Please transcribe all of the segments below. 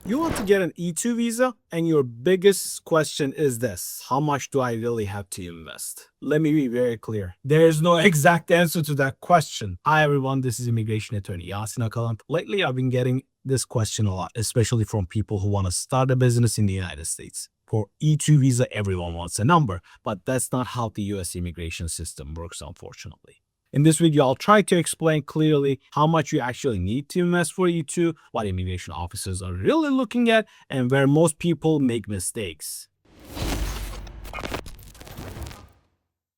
You want to get an E-2 visa, and your biggest question is this: how much do I really have to invest? Let me be very clear. There is no exact answer to that question. Hi everyone, this is immigration attorney Akalan. Lately, I've been getting this question a lot, especially from people who want to start a business in the United States. For E-2 visa, everyone wants a number, but that's not how the US immigration system works, unfortunately. In this video, I'll try to explain clearly how much you actually need to invest for E-2, what immigration officers are really looking at, and where most people make mistakes.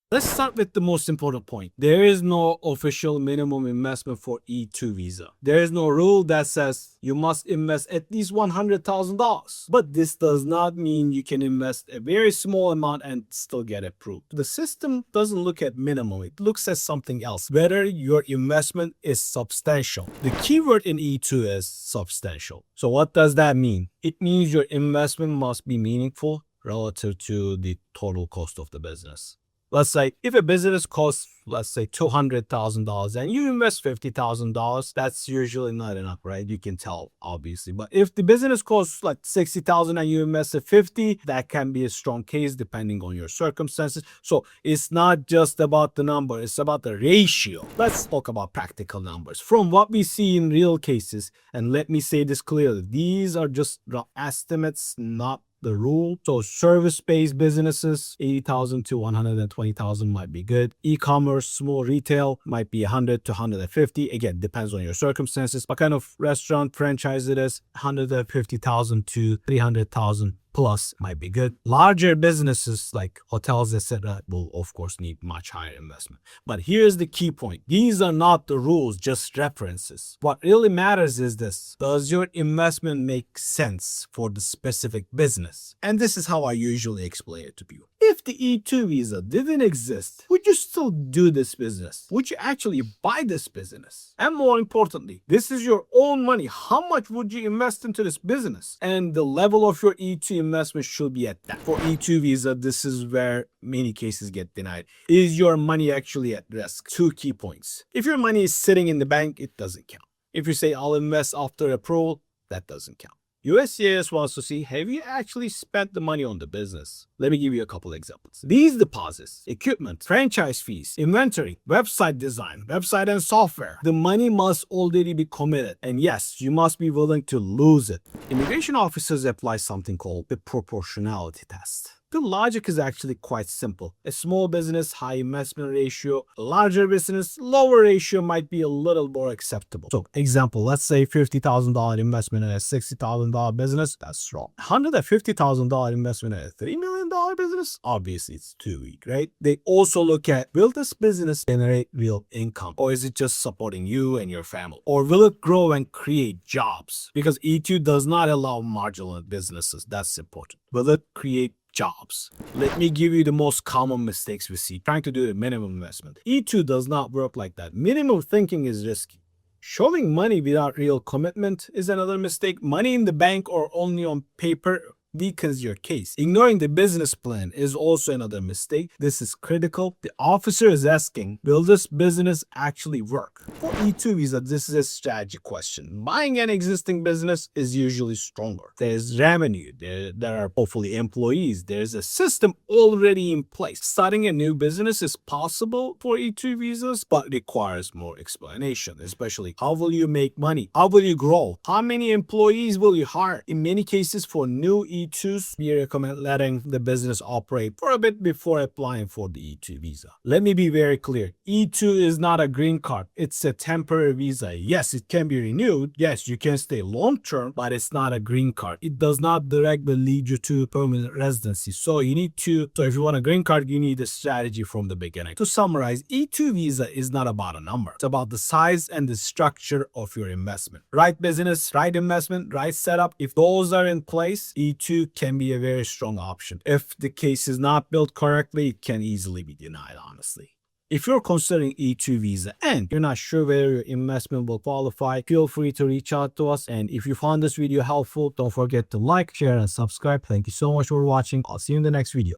Let's start with the most important point. There is no official minimum investment for E-2 visa. There is no rule that says you must invest at least $100,000. But this does not mean you can invest a very small amount and still get approved. The system doesn't look at minimum. It looks at something else, whether your investment is substantial. The keyword in E-2 is substantial. So what does that mean? It means your investment must be meaningful relative to the total cost of the business. Let's say if a business costs, let's say $200,000 and you invest $50,000, that's usually not enough, right? You can tell, obviously. But if the business costs like $60,000 and you invested $50,000, that can be a strong case depending on your circumstances. So it's not just about the number, it's about the ratio. Let's talk about practical numbers. From what we see in real cases, and let me say this clearly, these are just rough estimates, not the rule. So service-based businesses, 80,000 to 120,000 might be good. E-commerce, small retail might be 100 to 150. Again, depends on your circumstances. What kind of restaurant franchise it is, 150,000 to 300,000 plus might be good. Larger businesses like hotels, etc., will of course need much higher investment. But here's the key point. These are not the rules, just references. What really matters is this: does your investment make sense for the specific business? And this is how I usually explain it to people. If the E-2 visa didn't exist, would you still do this business? Would you actually buy this business? And more importantly, this is your own money. How much would you invest into this business? And the level of your E-2 investment should be at that. For E-2 visa, this is where many cases get denied. Is your money actually at risk? Two key points. If your money is sitting in the bank, it doesn't count. If you say, I'll invest after approval, that doesn't count. USCIS wants to see, have you actually spent the money on the business? Let me give you a couple examples. These deposits, equipment, franchise fees, inventory, website design, website and software, the money must already be committed. And yes, you must be willing to lose it. Immigration officers apply something called the proportionality test. The logic is actually quite simple. A small business, high investment ratio. A larger business, lower ratio might be a little more acceptable. So, example, let's say $50,000 investment in a $60,000 business, that's wrong. $150,000 investment in a $3 million business, obviously it's too weak, right? They also look at, will this business generate real income? Or is it just supporting you and your family? Or will it grow and create jobs? Because E-2 does not allow marginal businesses, that's important. Will it create jobs? Let me give you the most common mistakes we see trying to do a minimum investment. E-2 does not work like that. Minimum thinking is risky. Showing money without real commitment is another mistake. Money in the bank or only on paper weakens your case. Ignoring the business plan is also another mistake. This is critical. The officer is asking, will this business actually work? For E-2 visa, this is a strategy question. Buying an existing business is usually stronger. There's revenue, there are hopefully employees, there's a system already in place. Starting a new business is possible for E-2 visas, but requires more explanation, especially how will you make money? How will you grow? How many employees will you hire? In many cases, for new E-2s, we recommend letting the business operate for a bit before applying for the E-2 visa. Let me be very clear. E-2 is not a green card. It's a temporary visa. Yes, it can be renewed. Yes, you can stay long term, but it's not a green card. It does not directly lead you to permanent residency. So if you want a green card, you need a strategy from the beginning. To summarize, E-2 visa is not about a number. It's about the size and the structure of your investment. Right business, right investment, right setup. If those are in place, E-2 can be a very strong option. If the case is not built correctly, it can easily be denied, honestly. If you're considering E-2 visa and you're not sure whether your investment will qualify, feel free to reach out to us. And if you found this video helpful, don't forget to like, share, and subscribe. Thank you so much for watching. I'll see you in the next video.